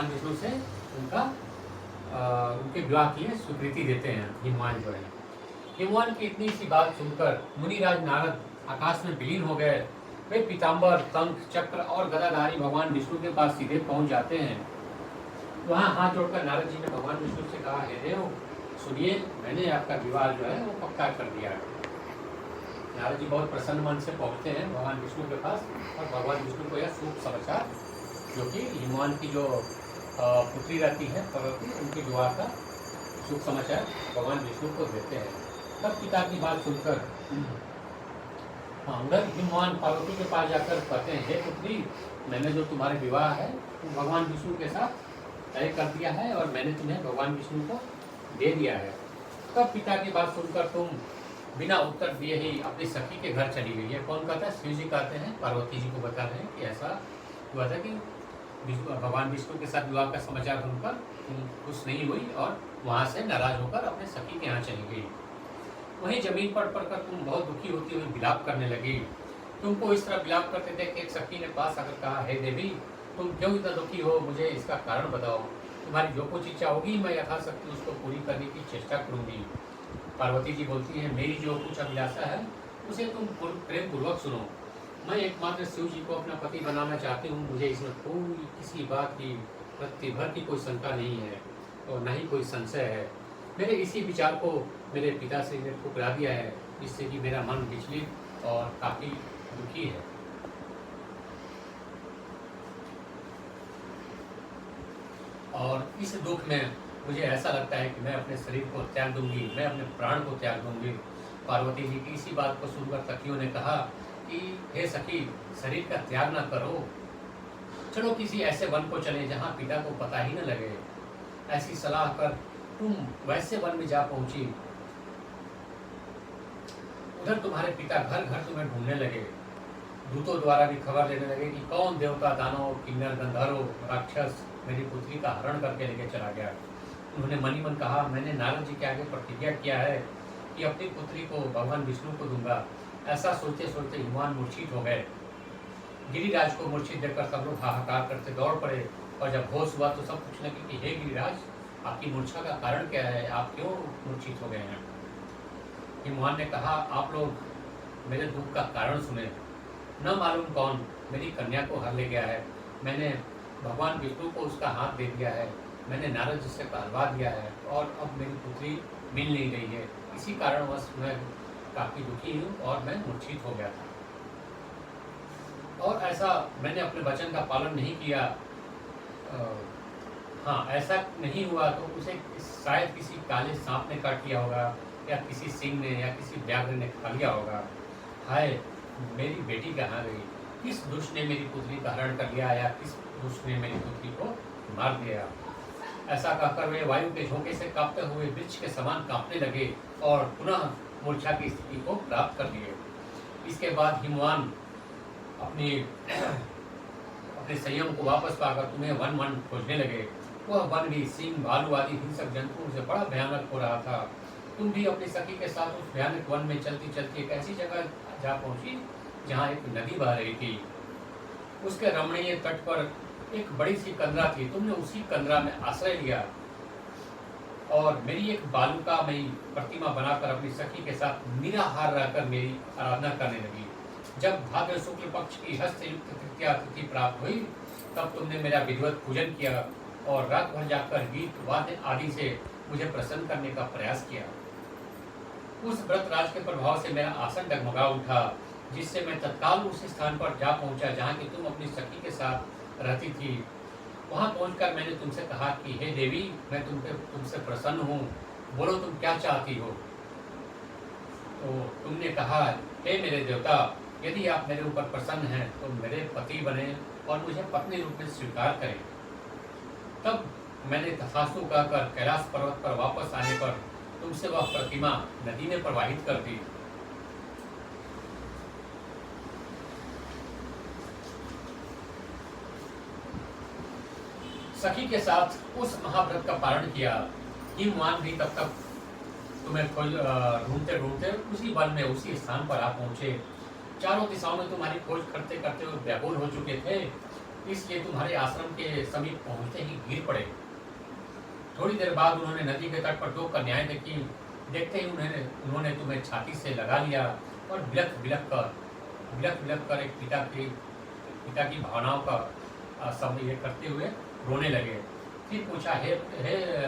भगवान विष्णु से उनका उनके विवाह की स्वीकृति देते हैं हिमवान जो है। हिमवान की इतनी सी बात सुनकर मुनिराज नारद आकाश में विलीन हो गए। वे पीताम्बर, शंख, चक्र और गदाधारी भगवान विष्णु के पास सीधे पहुंच जाते हैं। वहां हाथ जोड़कर नारद जी ने भगवान विष्णु से कहा, हे देव सुनिए, मैंने आपका विवाह जो है वो पक्का कर दिया है। नारद जी बहुत प्रसन्न मन से पहुंचते हैं भगवान विष्णु के पास और भगवान विष्णु को यह शुभ समाचार, जो कि हिमवान की जो पुत्री रहती है पार्वती, उनके विवाह का शुभ समाचार भगवान विष्णु को देते हैं। तब पिता की बात सुनकर उधर हिमवान पार्वती के पास जाकर कहते हैं, हे पुत्री, मैंने जो तुम्हारे विवाह है वो भगवान विष्णु के साथ तय कर दिया है और मैंने तुम्हें भगवान विष्णु को दे दिया है। तब पिता की बात सुनकर तुम बिना उत्तर दिए ही अपनी सखी के घर चली गई है। कौन कहता है? शिव जी कहते हैं, पार्वती जी को बता रहे हैं कि ऐसा हुआ था कि भगवान विष्णु के साथ विवाह का समाचार सुनकर तुम खुश नहीं हुई और वहाँ से नाराज होकर अपने सखी के यहाँ चली गई। वहीं जमीन पर पड़कर तुम बहुत दुखी होती हुई विलाप करने लगी। तुमको इस तरह विलाप करते देख एक सखी ने पास आकर कहा, हे देवी, तुम क्यों इतना दुखी हो? मुझे इसका कारण बताओ। तुम्हारी जो कुछ इच्छा होगी मैं यथाशक्ति उसको पूरी करने की चेष्टा करूंगी। पार्वती जी बोलती हैं, मेरी जो कुछ अभिलाषा है उसे तुम प्रेम पूर्वक सुनो। मैं एकमात्र शिव जी को अपना पति बनाना चाहती हूँ। मुझे इसमें कोई किसी बात की रत्ती भर की कोई शंका नहीं है और न ही कोई संशय है। मेरे इसी विचार को मेरे पिताश्री ने ठुकरा दिया है, जिससे कि मेरा मन विचलित और काफ़ी दुखी है। और इस दुख में मुझे ऐसा लगता है कि मैं अपने शरीर को त्याग दूंगी, मैं अपने प्राण को त्याग दूंगी। पार्वती जी की इसी बात को सुनकर सखियों ने कहा कि हे सखी, शरीर का त्याग ना करो, चलो किसी ऐसे वन को चले जहाँ पिता को पता ही न लगे। ऐसी सलाह कर तुम वैसे वन में जा पहुंची। उधर तुम्हारे पिता घर घर तुम्हें ढूंढने लगे। दूतों द्वारा भी खबर लेने लगे कि कौन देवता, दानव, किन्नर, गंधर्व, राक्षस मेरी पुत्री का हरण करके लेके चला गया। उन्होंने मनी मन कहा, मैंने नारद जी के आगे प्रतिज्ञा किया है कि अपनी पुत्री को भगवान विष्णु को दूंगा। ऐसा सोचते सोचते हिमवान मूर्छित हो गए। गिरिराज को मूर्छित देखकर सब लोग हाहाकार करते दौड़ पड़े और जब होश हुआ तो सब पूछने लगे कि हे गिरिराज, आपकी मूर्छा का कारण क्या है? आप क्यों मूर्छित हो गए हैं? हिमवान ने कहा, आप लोग मेरे दुख का कारण सुने। न मालूम कौन मेरी कन्या को हर ले गया है। मैंने भगवान विष्णु को उसका हाथ दे दिया है। मैंने नारद जी से कहलवा दिया है और अब मेरी पुत्री मिल नहीं रही है। इसी कारणवश मैं काफ़ी दुखी हूँ और मैं मूर्छित हो गया था। और ऐसा मैंने अपने वचन का पालन नहीं किया। हाँ, ऐसा नहीं हुआ तो उसे शायद किसी काले सांप ने काट लिया होगा या किसी सिंह ने या किसी व्याघ्र ने खा लिया होगा। हाय, मेरी बेटी कहाँ गई? किस दुष्ट ने मेरी पुत्री का हरण कर लिया या किस दुष्ट ने मेरी पुत्री को मार दिया? ऐसा कहकर वे वायु के झोंके से कांपते हुए वृक्ष के समान कांपने लगे और पुनः मूर्छा की स्थिति को प्राप्त कर लिए। इसके बाद हिमवान अपने संयम को वापस पाकर तुम्हें वन वन खोजने लगे। वह वन भी सिंह, भालू आदि हिंसक जंतुओं से बड़ा भयानक हो रहा था। तुम भी अपनी सखी के साथ उस भयानक वन में चलती चलती एक ऐसी जगह जा पहुंची जहाँ एक नदी बह रही थी। उसके रमणीय तट पर एक बड़ी सी कंदरा थी। तुमने उसी कंदरा में आश्रय लिया और मेरी एक बालुकामयी प्रतिमा बनाकर अपनी सखी के साथ निराहार रहकर मेरी आराधना करने लगी। जब भाद्र शुक्ल पक्ष की हस्तयुक्त तृतीया तिथि प्राप्त हुई तब तुमने मेरा विधिवत पूजन किया और रात भर जाकर गीत वाद्य आदि से मुझे प्रसन्न करने का प्रयास किया। उस व्रत राज के प्रभाव से मेरा आसन डगमगा उठा, जिससे मैं तत्काल उस स्थान पर जा पहुंचा जहाँ की तुम अपनी सखी के साथ रहती थी। वहाँ पहुंचकर मैंने तुमसे कहा कि हे देवी, मैं तुमसे प्रसन्न हूँ, बोलो तुम क्या चाहती हो? तो तुमने कहा, हे मेरे देवता, यदि आप मेरे ऊपर प्रसन्न हैं तो मेरे पति बने और मुझे पत्नी रूप में स्वीकार करें। तब मैंने तथास्तु कहकर कैलाश पर्वत पर वापस आने पर तुमसे वह प्रतिमा नदी में प्रवाहित कर दी। सखी के साथ उस महाव्रत का पारण किया। हिमवान भी तब तक तुम्हें ढूंढते ढूंढते उसी वन में उसी स्थान पर आ पहुंचे। चारों दिशाओं में तुम्हारी खोज करते करते वो व्याकुल हो चुके थे। इसलिए तुम्हारे आश्रम के समीप पहुंचते ही गिर पड़े। थोड़ी देर बाद उन्होंने नदी के तट पर दो कन्याएं देखी। देखते ही उन्होंने तुम्हें छाती से लगा लिया और बिलख बिलख कर एक पिता की भावनाओं का सब ये करते हुए रोने लगे। फिर पूछा, हे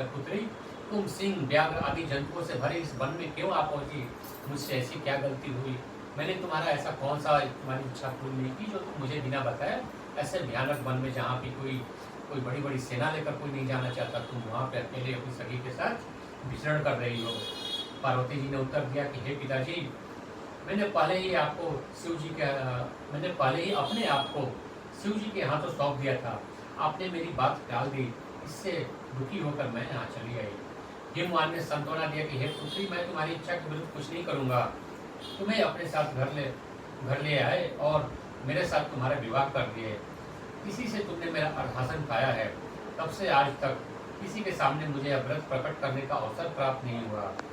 पुत्री, तुम सिंह, व्याघ्र आदि जंतुओं से भरे इस वन में क्यों आ पहुंची? मुझसे ऐसी क्या गलती हुई? मैंने तुम्हारा ऐसा कौन सा तुम्हारी इच्छा पूरी नहीं की जो तुम मुझे बिना बताए ऐसे भयानक वन में, जहाँ भी कोई बड़ी बड़ी सेना लेकर कोई नहीं जाना चाहता, तुम वहाँ पे अकेले अपनी सखी के साथ विचरण कर रही हो? पार्वती जी ने उत्तर दिया कि हे पिताजी, मैंने पहले ही अपने आप को शिव जी के हाथों सौंप दिया था। आपने मेरी बात टाल दी, इससे दुखी होकर मैं यहाँ चली आई। हिमवान ने सांत्वना दिया कि हे पुत्री, मैं तुम्हारी इच्छा के विरुद्ध कुछ नहीं करूँगा। तुम्हें अपने साथ घर ले आए और मेरे साथ तुम्हारा विवाह कर दिए। इसी से तुमने मेरा अर्धासन पाया है। तब से आज तक किसी के सामने मुझे व्रत प्रकट करने का अवसर प्राप्त नहीं हुआ।